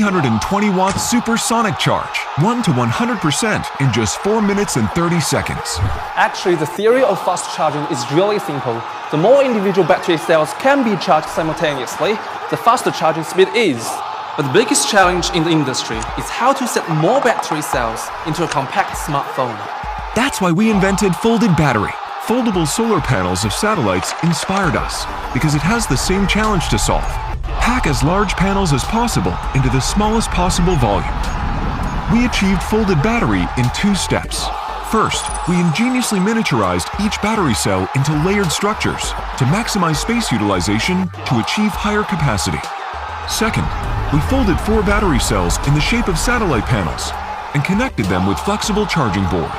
320-watt Supersonic charge, 1 to 100% in just 4 minutes and 30 seconds. Actually, the theory of fast charging is really simple. The more individual battery cells can be charged simultaneously, the faster charging speed is. But the biggest challenge in the industry is how to set more battery cells into a compact smartphone. That's why we invented folded battery. Foldable solar panels of satellites inspired us because it has the same challenge to solve. Pack as large panels as possible into the smallest possible volume. We achieved folded battery in 2 steps. First, we ingeniously miniaturized each battery cell into layered structures to maximize space utilization to achieve higher capacity. Second, we folded 4 battery cells in the shape of satellite panels and connected them with flexible charging board.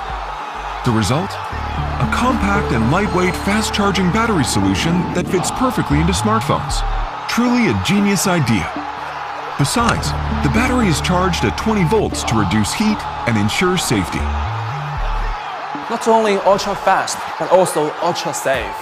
The result? A compact and lightweight fast-charging battery solution that fits perfectly into smartphones. Truly a genius idea. Besides, the battery is charged at 20 volts to reduce heat and ensure safety. Not only ultra-fast, but also ultra-safe.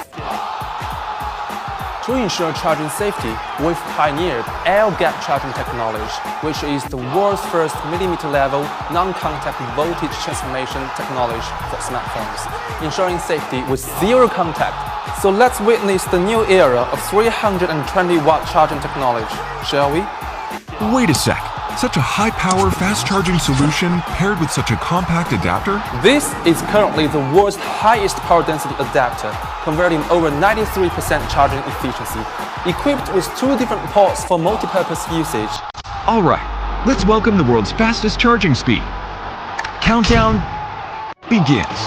To ensure charging safety, we've pioneered air gap charging technology, which is the world's first millimeter-level, non-contact voltage transformation technology for smartphones, ensuring safety with zero contact. So let's witness the new era of 320-watt charging technology, shall we? Wait a sec. Such a high-power, fast-charging solution paired with such a compact adapter? This is currently the world's highest power density adapter, converting over 93% charging efficiency, equipped with 2 different ports for multi-purpose usage. Alright, let's welcome the world's fastest charging speed. Countdown begins.